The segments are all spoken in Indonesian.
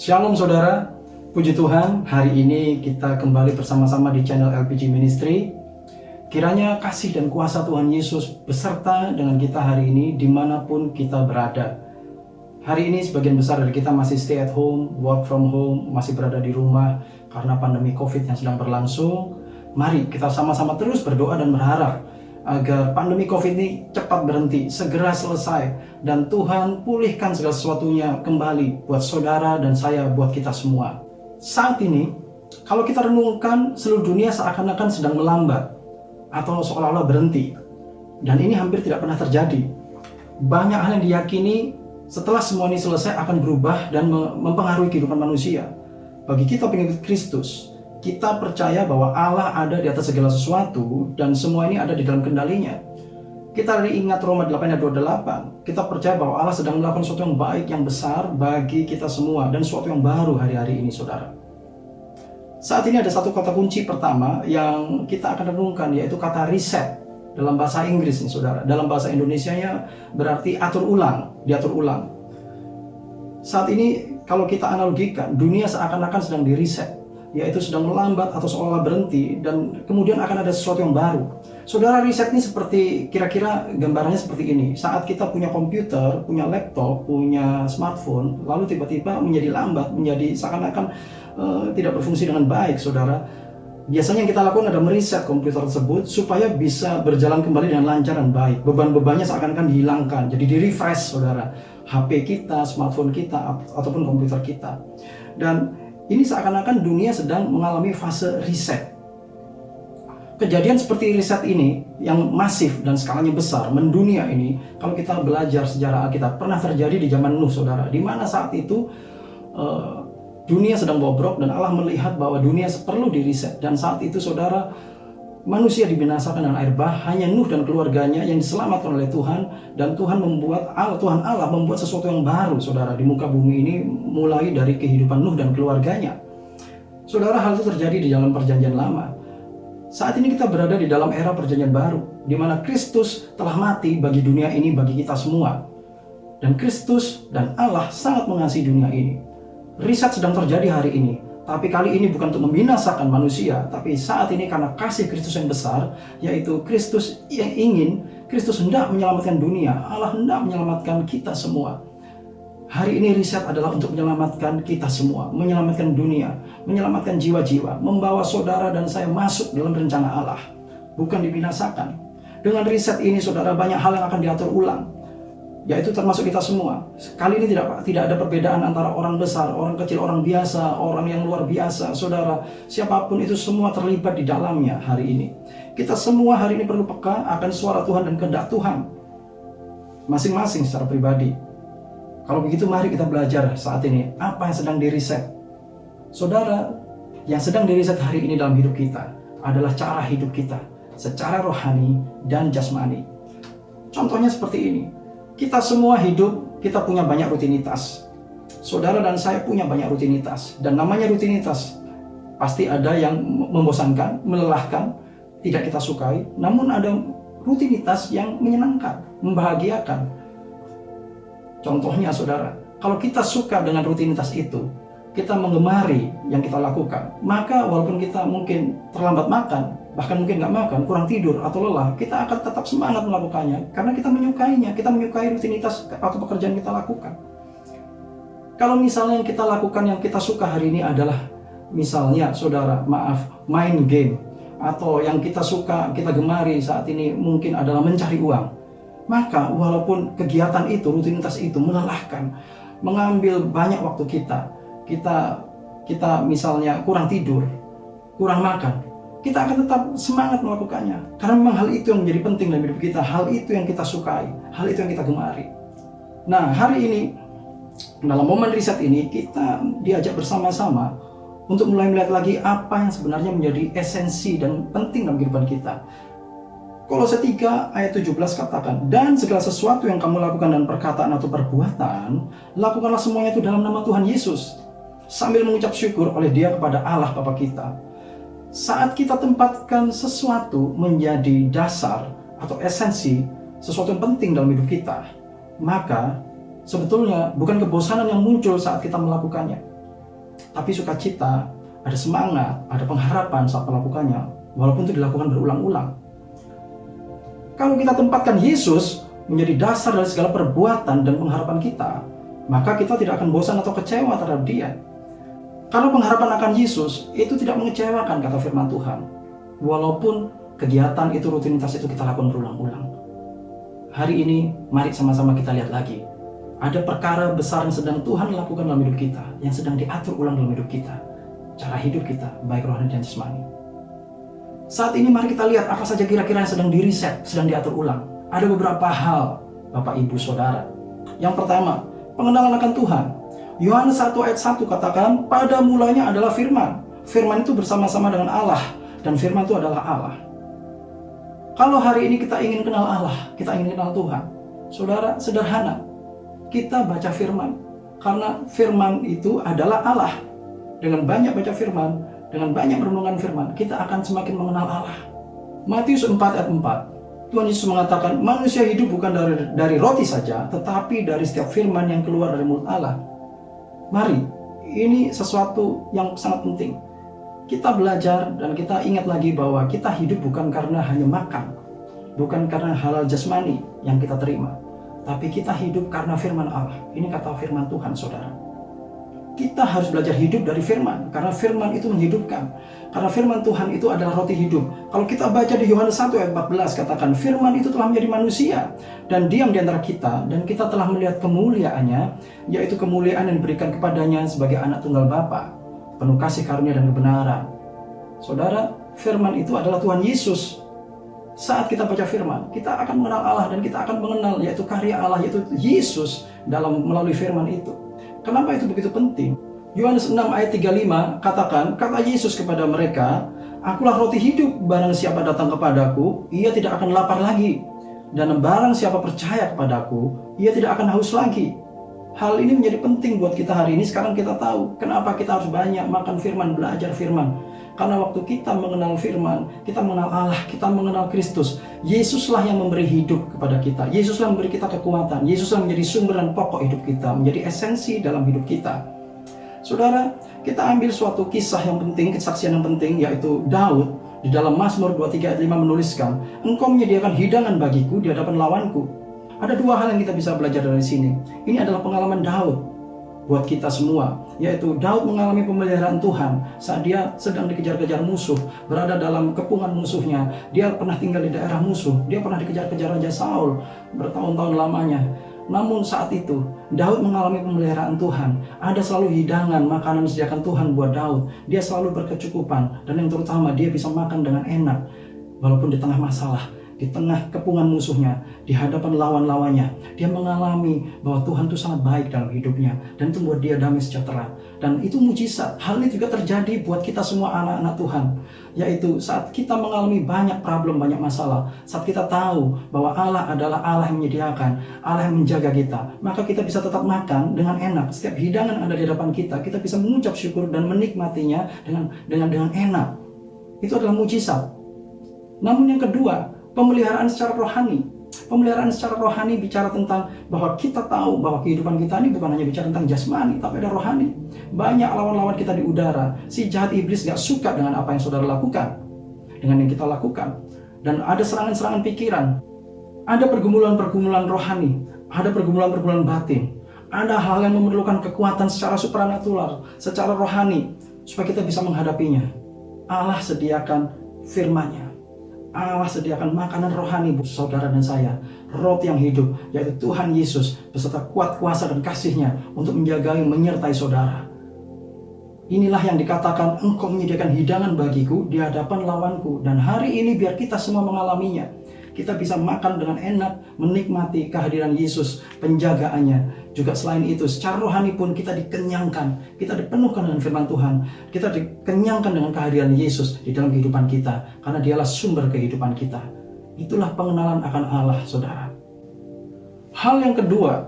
Shalom saudara, puji Tuhan, hari ini kita kembali bersama-sama di channel LPG Ministry. Kiranya kasih dan kuasa Tuhan Yesus beserta dengan kita hari ini dimanapun kita berada. Hari ini sebagian besar dari kita masih stay at home, work from home, masih berada di rumah karena pandemi COVID yang sedang berlangsung. Mari kita sama-sama terus berdoa dan berharap agar pandemi COVID ini cepat berhenti, segera selesai, dan Tuhan pulihkan segala sesuatunya kembali buat saudara dan saya, buat kita semua. Saat ini, kalau kita renungkan, seluruh dunia seakan-akan sedang melambat atau seolah-olah berhenti, dan ini hampir tidak pernah terjadi. Banyak hal yang diyakini setelah semua ini selesai akan berubah dan mempengaruhi kehidupan manusia. Bagi kita pengikut Kristus, kita percaya bahwa Allah ada di atas segala sesuatu dan semua ini ada di dalam kendalinya. Kita ingat Roma 8 ayat 28. Kita percaya bahwa Allah sedang melakukan sesuatu yang baik, yang besar bagi kita semua dan sesuatu yang baru hari-hari ini, saudara. Saat ini ada satu kata kunci pertama yang kita akan renungkan, yaitu kata reset dalam bahasa Inggris nih, saudara. Dalam bahasa Indonesianya berarti atur ulang, diatur ulang. Saat ini kalau kita analogikan, dunia seakan-akan sedang di reset, yaitu sedang melambat atau seolah berhenti, dan kemudian akan ada sesuatu yang baru. Saudara, riset ini seperti, kira-kira gambarannya seperti ini. Saat kita punya komputer, punya laptop, punya smartphone, lalu tiba-tiba menjadi lambat, menjadi seakan-akan tidak berfungsi dengan baik, saudara. Biasanya yang kita lakukan adalah meriset komputer tersebut supaya bisa berjalan kembali dengan lancar dan baik. Beban-bebannya seakan-akan dihilangkan, jadi di-refresh, saudara. HP kita, smartphone kita, ataupun komputer kita. Dan ini seakan-akan dunia sedang mengalami fase reset. Kejadian seperti reset ini yang masif dan skalanya besar mendunia ini, kalau kita belajar sejarah Alkitab, pernah terjadi di zaman Nuh, saudara. Di mana saat itu dunia sedang bobrok dan Allah melihat bahwa dunia perlu di reset. Dan saat itu, saudara, manusia dibinasakan dengan air bah, hanya Nuh dan keluarganya yang diselamatkan oleh Tuhan, dan Tuhan Allah membuat sesuatu yang baru, saudara, di muka bumi ini, mulai dari kehidupan Nuh dan keluarganya. Saudara, hal itu terjadi di dalam perjanjian lama. Saat ini kita berada di dalam era perjanjian baru, di mana Kristus telah mati bagi dunia ini, bagi kita semua. Dan Kristus dan Allah sangat mengasihi dunia ini. Riset sedang terjadi hari ini. Tapi kali ini bukan untuk membinasakan manusia, tapi saat ini karena kasih Kristus yang besar, yaitu Kristus yang Kristus hendak menyelamatkan dunia, Allah hendak menyelamatkan kita semua. Hari ini riset adalah untuk menyelamatkan kita semua, menyelamatkan dunia, menyelamatkan jiwa-jiwa, membawa saudara dan saya masuk dalam rencana Allah, bukan dibinasakan. Dengan riset ini, saudara, banyak hal yang akan diatur ulang, yaitu termasuk kita semua. Kali ini tidak ada perbedaan antara orang besar, orang kecil, orang biasa, orang yang luar biasa, saudara. Siapapun itu semua terlibat di dalamnya hari ini. Kita semua hari ini perlu peka akan suara Tuhan dan kehendak Tuhan, masing-masing secara pribadi. Kalau begitu, mari kita belajar saat ini apa yang sedang diriset. Saudara, yang sedang diriset hari ini dalam hidup kita adalah cara hidup kita secara rohani dan jasmani. Contohnya seperti ini. Kita semua hidup, kita punya banyak rutinitas. Saudara dan saya punya banyak rutinitas. Dan namanya rutinitas, pasti ada yang membosankan, melelahkan, tidak kita sukai. Namun ada rutinitas yang menyenangkan, membahagiakan. Contohnya, saudara, kalau kita suka dengan rutinitas itu, kita menggemari yang kita lakukan, maka walaupun kita mungkin terlambat makan, bahkan mungkin nggak makan, kurang tidur, atau lelah, kita akan tetap semangat melakukannya, karena kita menyukainya, kita menyukai rutinitas atau pekerjaan kita lakukan. Kalau misalnya yang kita lakukan, yang kita suka hari ini adalah, misalnya, saudara, main game, atau yang kita suka, kita gemari saat ini mungkin adalah mencari uang, maka walaupun kegiatan itu, rutinitas itu melelahkan, mengambil banyak waktu kita misalnya kurang tidur, kurang makan, kita akan tetap semangat melakukannya. Karena memang hal itu yang menjadi penting dalam hidup kita, hal itu yang kita sukai, hal itu yang kita gemari. Nah, hari ini, dalam momen riset ini, kita diajak bersama-sama untuk mulai melihat lagi apa yang sebenarnya menjadi esensi dan penting dalam kehidupan kita. Kolose 3 ayat 17 katakan, dan segala sesuatu yang kamu lakukan dan perkataan atau perbuatan, lakukanlah semuanya itu dalam nama Tuhan Yesus, sambil mengucap syukur oleh Dia kepada Allah Bapa kita. Saat kita tempatkan sesuatu menjadi dasar atau esensi, sesuatu yang penting dalam hidup kita, maka sebetulnya bukan kebosanan yang muncul saat kita melakukannya. tapi sukacita, ada semangat, ada pengharapan saat melakukannya, walaupun itu dilakukan berulang-ulang. Kalau kita tempatkan Yesus menjadi dasar dari segala perbuatan dan pengharapan kita, maka kita tidak akan bosan atau kecewa terhadap Dia. Karena pengharapan akan Yesus itu tidak mengecewakan, kata firman Tuhan. Walaupun kegiatan itu, rutinitas itu kita lakukan berulang-ulang. Hari ini, mari sama-sama kita lihat lagi. Ada perkara besar yang sedang Tuhan lakukan dalam hidup kita, yang sedang diatur ulang dalam hidup kita. Cara hidup kita, baik rohani dan jasmani. Saat ini mari kita lihat apa saja kira-kira yang sedang diriset, sedang diatur ulang. Ada beberapa hal, Bapak, Ibu, Saudara. Yang pertama, pengenalan akan Tuhan. Yohanes 1 ayat 1 katakan, pada mulanya adalah firman. Firman itu bersama-sama dengan Allah, dan firman itu adalah Allah. Kalau hari ini kita ingin kenal Allah, kita ingin kenal Tuhan, saudara, sederhana. Kita baca firman, karena firman itu adalah Allah. Dengan banyak baca firman, dengan banyak merenungkan firman, kita akan semakin mengenal Allah. Matius 4 ayat 4, Tuhan Yesus mengatakan, manusia hidup bukan dari roti saja, tetapi dari setiap firman yang keluar dari mulut Allah. Mari, ini sesuatu yang sangat penting. Kita belajar dan kita ingat lagi bahwa kita hidup bukan karena hanya makan, bukan karena halal jasmani yang kita terima, tapi kita hidup karena firman Allah. Ini kata firman Tuhan, saudara. Kita harus belajar hidup dari firman, karena firman itu menghidupkan. Karena firman Tuhan itu adalah roti hidup. Kalau kita baca di Yohanes 1 ayat 14, katakan, firman itu telah menjadi manusia dan diam di antara kita, dan kita telah melihat kemuliaannya, yaitu kemuliaan yang diberikan kepadanya sebagai anak tunggal Bapa, penuh kasih karunia dan kebenaran. Saudara, firman itu adalah Tuhan Yesus. Saat kita baca firman, kita akan mengenal Allah, dan kita akan mengenal yaitu karya Allah, yaitu Yesus melalui firman itu. Kenapa itu begitu penting? Yohanes 6 ayat 35 katakan, kata Yesus kepada mereka, akulah roti hidup, barang siapa datang kepadaku, ia tidak akan lapar lagi. Dan barang siapa percaya kepadaku, ia tidak akan haus lagi. Hal ini menjadi penting buat kita hari ini. Sekarang kita tahu kenapa kita harus banyak makan firman, belajar firman. Karena waktu kita mengenal firman, kita mengenal Allah, kita mengenal Kristus. Yesuslah yang memberi hidup kepada kita. Yesuslah yang memberi kita kekuatan. Yesuslah menjadi sumber dan pokok hidup kita, menjadi esensi dalam hidup kita. Saudara, kita ambil suatu kisah yang penting, kesaksian yang penting, yaitu Daud. Di dalam Mazmur 23 ayat 5 menuliskan, engkau menyediakan hidangan bagiku di hadapan lawanku. Ada dua hal yang kita bisa belajar dari sini. Ini adalah pengalaman Daud buat kita semua, yaitu Daud mengalami pemeliharaan Tuhan saat dia sedang dikejar-kejar musuh, berada dalam kepungan musuhnya. Dia pernah tinggal di daerah musuh, dia pernah dikejar-kejar Raja Saul bertahun-tahun lamanya. Namun saat itu Daud mengalami pemeliharaan Tuhan. Ada selalu hidangan, makanan disediakan Tuhan buat Daud. Dia selalu berkecukupan, dan yang terutama dia bisa makan dengan enak walaupun di tengah masalah, di tengah kepungan musuhnya, di hadapan lawan-lawannya. Dia mengalami bahwa Tuhan itu sangat baik dalam hidupnya, dan itu membuat dia damai sejahtera. Dan itu mujizat. Hal ini juga terjadi buat kita semua anak-anak Tuhan, yaitu saat kita mengalami banyak problem, banyak masalah, saat kita tahu bahwa Allah adalah Allah yang menyediakan, Allah yang menjaga kita, maka kita bisa tetap makan dengan enak. Setiap hidangan ada di hadapan kita, kita bisa mengucap syukur dan menikmatinya dengan enak. Itu adalah mujizat. Namun yang kedua, pemeliharaan secara rohani. Pemeliharaan secara rohani bicara tentang bahwa kita tahu bahwa kehidupan kita ini bukan hanya bicara tentang jasmani, tapi ada rohani. Banyak lawan-lawan kita di udara. Si jahat iblis gak suka dengan apa yang saudara lakukan, dengan yang kita lakukan. Dan ada serangan-serangan pikiran. Ada pergumulan-pergumulan rohani. Ada pergumulan-pergumulan batin. Ada hal yang memerlukan kekuatan secara supranatural, secara rohani, supaya kita bisa menghadapinya. Allah sediakan firman-Nya. Allah sediakan makanan rohani buat saudara dan saya, roti yang hidup, yaitu Tuhan Yesus beserta kuat kuasa dan kasih-Nya untuk menjagai, menyertai saudara. Inilah yang dikatakan, engkau menyediakan hidangan bagiku di hadapan lawanku. Dan hari ini biar kita semua mengalaminya. Kita bisa makan dengan enak, menikmati kehadiran Yesus, penjagaannya. Juga selain itu, secara rohani pun kita dikenyangkan, kita dipenuhkan dengan firman Tuhan, kita dikenyangkan dengan kehadiran Yesus di dalam kehidupan kita, karena Dialah sumber kehidupan kita. Itulah pengenalan akan Allah, saudara. Hal yang kedua,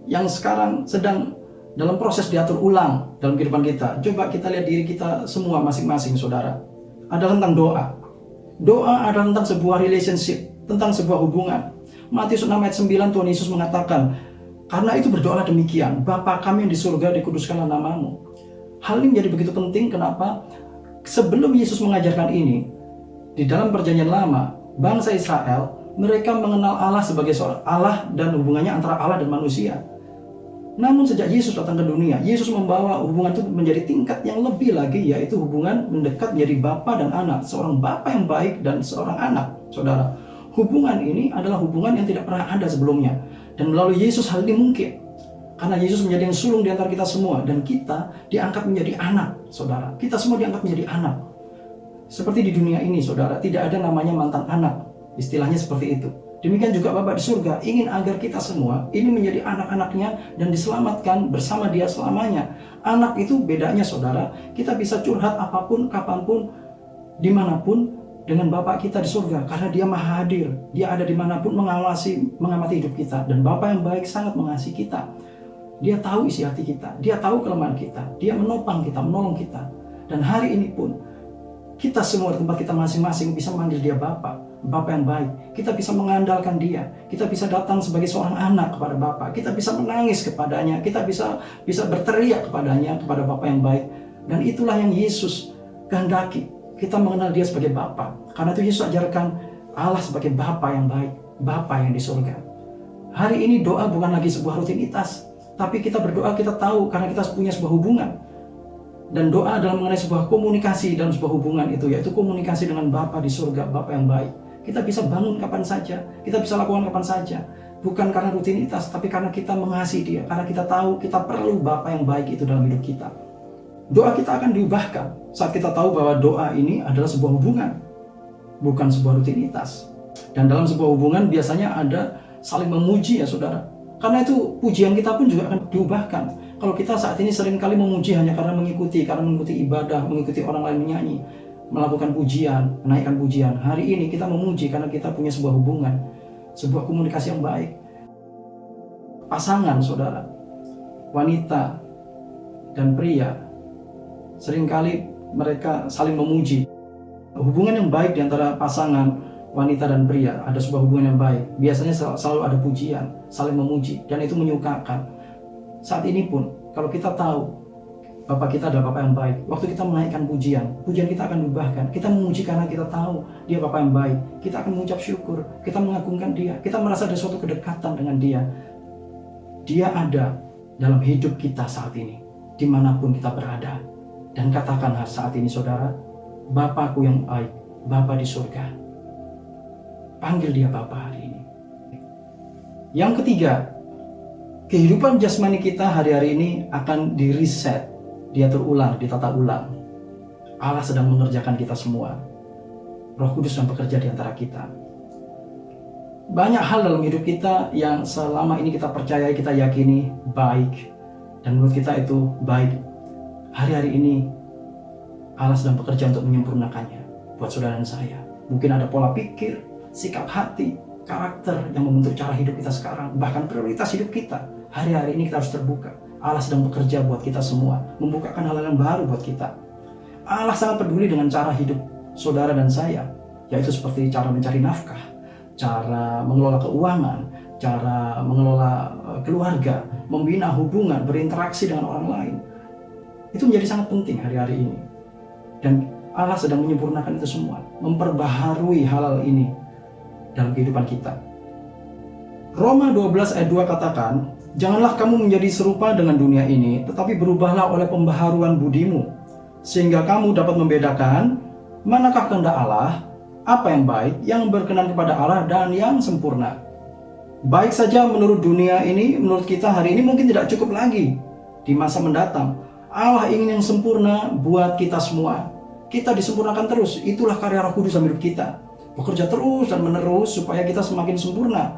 yang sekarang sedang dalam proses diatur ulang dalam kehidupan kita, coba kita lihat diri kita semua masing-masing, saudara. Adalah tentang doa. Doa adalah tentang sebuah relationship, tentang sebuah hubungan. Matius 6 ayat 9 Tuhan Yesus mengatakan, karena itu berdoalah demikian, Bapa kami yang di surga, dikuduskanlah namamu. Hal ini menjadi begitu penting. Kenapa? Sebelum Yesus mengajarkan ini, di dalam perjanjian lama, bangsa Israel, mereka mengenal Allah sebagai seorang Allah dan hubungannya antara Allah dan manusia. Namun sejak Yesus datang ke dunia, Yesus membawa hubungan itu menjadi tingkat yang lebih lagi, yaitu hubungan mendekat menjadi bapa dan anak, seorang bapa yang baik dan seorang anak. Saudara, hubungan ini adalah hubungan yang tidak pernah ada sebelumnya, dan melalui Yesus hal ini mungkin. Karena Yesus menjadi yang sulung di antara kita semua, dan kita diangkat menjadi anak, saudara. Kita semua diangkat menjadi anak. Seperti di dunia ini, saudara, tidak ada namanya mantan anak. Istilahnya seperti itu. Demikian juga Bapa di surga ingin agar kita semua ini menjadi anak-anaknya dan diselamatkan bersama Dia selamanya. Anak itu bedanya, saudara, kita bisa curhat apapun, kapanpun, dimanapun dengan Bapa kita di surga. Karena Dia maha hadir. Dia ada dimanapun mengamati hidup kita. Dan Bapa yang baik sangat mengasihi kita. Dia tahu isi hati kita, Dia tahu kelemahan kita, Dia menopang kita, menolong kita. Dan hari ini pun, kita semua di tempat kita masing-masing bisa memanggil Dia Bapa, Bapa yang baik. Kita bisa mengandalkan Dia, kita bisa datang sebagai seorang anak kepada Bapa, kita bisa menangis kepadanya, kita bisa berteriak kepadanya, kepada Bapa yang baik. Dan itulah yang Yesus kehendaki, kita mengenal Dia sebagai Bapa. Karena itu Yesus ajarkan Allah sebagai Bapa yang baik, Bapa yang di surga. Hari ini doa bukan lagi sebuah rutinitas, tapi kita berdoa, kita tahu karena kita punya sebuah hubungan. Dan doa adalah mengenai sebuah komunikasi dalam sebuah hubungan itu, yaitu komunikasi dengan Bapa di surga, Bapa yang baik. Kita bisa bangun kapan saja, kita bisa lakukan kapan saja. Bukan karena rutinitas, tapi karena kita mengasihi Dia. Karena kita tahu kita perlu Bapa yang baik itu dalam hidup kita. Doa kita akan diubahkan saat kita tahu bahwa doa ini adalah sebuah hubungan, bukan sebuah rutinitas. Dan dalam sebuah hubungan biasanya ada saling memuji, ya saudara. Karena itu pujian kita pun juga akan diubahkan. Kalau kita saat ini seringkali memuji hanya karena mengikuti ibadah, mengikuti orang lain menyanyi, melakukan pujian, menaikkan pujian. Hari ini kita memuji karena kita punya sebuah hubungan, sebuah komunikasi yang baik. Pasangan, saudara, wanita dan pria, seringkali mereka saling memuji. Hubungan yang baik di antara pasangan wanita dan pria, ada sebuah hubungan yang baik. Biasanya selalu ada pujian, saling memuji, dan itu menyukakan. Saat ini pun, kalau kita tahu Bapa kita adalah Bapa yang baik, waktu kita menaikkan pujian kita akan diubahkan. Kita memuji karena kita tahu Dia Bapa yang baik. Kita akan mengucap syukur, kita mengagungkan Dia, kita merasa ada suatu kedekatan dengan Dia. Dia ada dalam hidup kita saat ini, dimanapun kita berada. Dan katakan saat ini, saudara, Bapakku yang baik, Bapa di surga. Panggil Dia Bapa hari ini. Yang ketiga, kehidupan jasmani kita hari-hari ini akan di-reset, diatur ulang, ditata ulang. Allah sedang mengerjakan kita semua. Roh Kudus yang bekerja di antara kita. Banyak hal dalam hidup kita yang selama ini kita percayai, kita yakini baik, dan menurut kita itu baik. Hari-hari ini Allah sedang bekerja untuk menyempurnakannya buat saudara dan saya. Mungkin ada pola pikir, sikap hati, karakter yang membentuk cara hidup kita sekarang, bahkan prioritas hidup kita. Hari-hari ini kita harus terbuka. Allah sedang bekerja buat kita semua, membukakan hal-hal yang baru buat kita. Allah sangat peduli dengan cara hidup saudara dan saya, yaitu seperti cara mencari nafkah, cara mengelola keuangan, cara mengelola keluarga, membina hubungan, berinteraksi dengan orang lain. Itu menjadi sangat penting hari-hari ini. Dan Allah sedang menyempurnakan itu semua, memperbaharui hal-hal ini dalam kehidupan kita. Roma 12 ayat 2 katakan, janganlah kamu menjadi serupa dengan dunia ini, tetapi berubahlah oleh pembaharuan budimu, sehingga kamu dapat membedakan manakah kehendak Allah, apa yang baik, yang berkenan kepada Allah, dan yang sempurna. Baik saja menurut dunia ini, menurut kita hari ini mungkin tidak cukup lagi. Di masa mendatang, Allah ingin yang sempurna buat kita semua. Kita disempurnakan terus, itulah karya Roh Kudus dalam hidup kita. Bekerja terus dan menerus supaya kita semakin sempurna.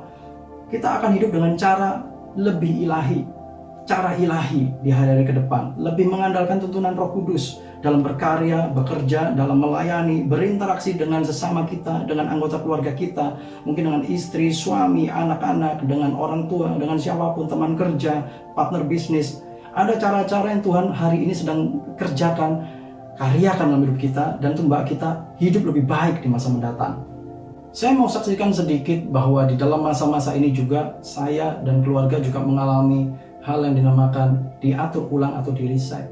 Kita akan hidup dengan cara lebih ilahi, cara ilahi di hari-hari ke depan, lebih mengandalkan tuntunan Roh Kudus dalam berkarya, bekerja, dalam melayani, berinteraksi dengan sesama kita, dengan anggota keluarga kita, mungkin dengan istri, suami, anak-anak, dengan orang tua, dengan siapapun, teman kerja, partner bisnis. Ada cara-cara yang Tuhan hari ini sedang kerjakan, karyakan dalam hidup kita, dan itu membawa kita hidup lebih baik di masa mendatang. Saya mau saksikan sedikit bahwa di dalam masa-masa ini juga saya dan keluarga juga mengalami hal yang dinamakan diatur ulang atau di-reset.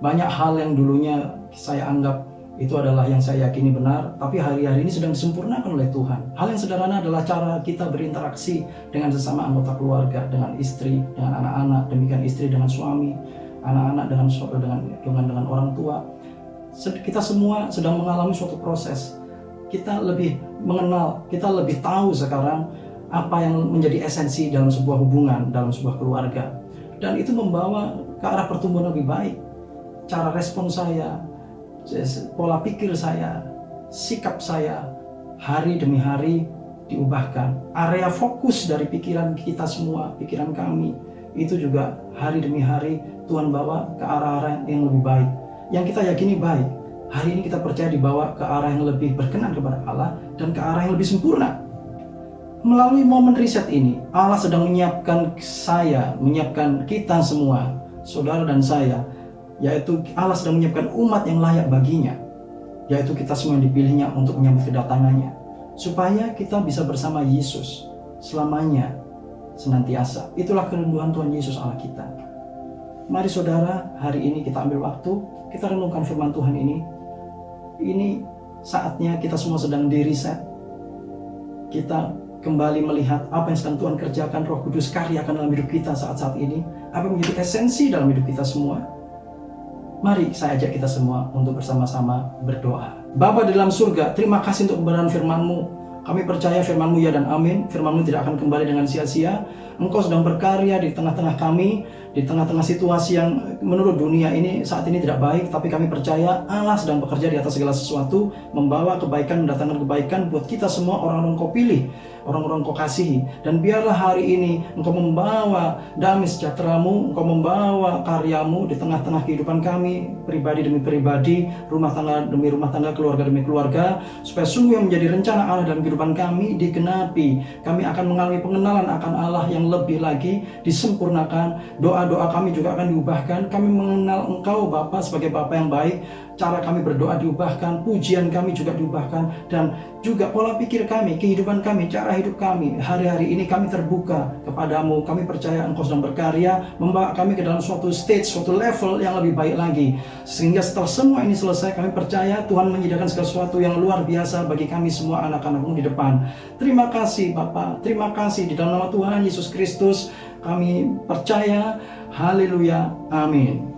Banyak hal yang dulunya saya anggap itu adalah yang saya yakini benar, tapi hari-hari ini sedang disempurnakan oleh Tuhan. Hal yang sederhana adalah cara kita berinteraksi dengan sesama anggota keluarga, dengan istri, dengan anak-anak, demikian istri dengan suami, anak-anak dengan orang tua. Kita semua sedang mengalami suatu proses. Kita lebih mengenal, kita lebih tahu sekarang apa yang menjadi esensi dalam sebuah hubungan, dalam sebuah keluarga. Dan itu membawa ke arah pertumbuhan lebih baik. Cara respon saya, pola pikir saya, sikap saya, hari demi hari diubahkan. Area fokus dari pikiran kita semua, pikiran kami, itu juga hari demi hari Tuhan bawa ke arah-arah yang lebih baik. Yang kita yakini baik, hari ini kita percaya dibawa ke arah yang lebih berkenan kepada Allah dan ke arah yang lebih sempurna. Melalui momen riset ini, Allah sedang menyiapkan saya, menyiapkan kita semua, saudara dan saya, yaitu Allah sedang menyiapkan umat yang layak baginya, yaitu kita semua yang dipilihnya untuk menyambut kedatangannya, supaya kita bisa bersama Yesus selamanya, senantiasa. Itulah kerinduan Tuhan Yesus Allah kita. Mari saudara, hari ini kita ambil waktu, kita renungkan firman Tuhan ini. Ini saatnya kita semua sedang di-reset. Kita kembali melihat apa yang sedang Tuhan kerjakan, Roh Kudus karyakan dalam hidup kita saat-saat ini, apa yang menjadi esensi dalam hidup kita semua. Mari saya ajak kita semua untuk bersama-sama berdoa. Bapa di dalam surga, terima kasih untuk kebenaran firman-Mu. Kami percaya firman-Mu ya dan amin. Firman-Mu tidak akan kembali dengan sia-sia. Engkau sedang berkarya di tengah-tengah kami, di tengah-tengah situasi yang menurut dunia ini saat ini tidak baik, tapi kami percaya Allah sedang bekerja di atas segala sesuatu, membawa kebaikan, mendatangkan kebaikan buat kita semua, orang-orang Kau pilih, orang-orang Kau kasihi. Dan biarlah hari ini Engkau membawa damai sejahtera-Mu, Engkau membawa karya-Mu di tengah-tengah kehidupan kami, pribadi demi pribadi, rumah tangga demi rumah tangga, keluarga demi keluarga, supaya sungguh yang menjadi rencana Allah dalam kehidupan kami digenapi. Kami akan mengalami pengenalan akan Allah yang lebih lagi disempurnakan. Doa-doa kami juga akan diubahkan. Kami mengenal Engkau Bapa sebagai Bapa yang baik. Cara kami berdoa diubahkan, pujian kami juga diubahkan, dan juga pola pikir kami, kehidupan kami, cara hidup kami. Hari-hari ini kami terbuka kepadamu. Kami percaya Engkau sedang berkarya, membawa kami ke dalam suatu stage, suatu level yang lebih baik lagi. Sehingga setelah semua ini selesai, kami percaya Tuhan menyediakan sesuatu yang luar biasa bagi kami semua anak-anak-Mu di depan. Terima kasih Bapa, terima kasih di dalam nama Tuhan Yesus Kristus kami percaya. Haleluya, amin.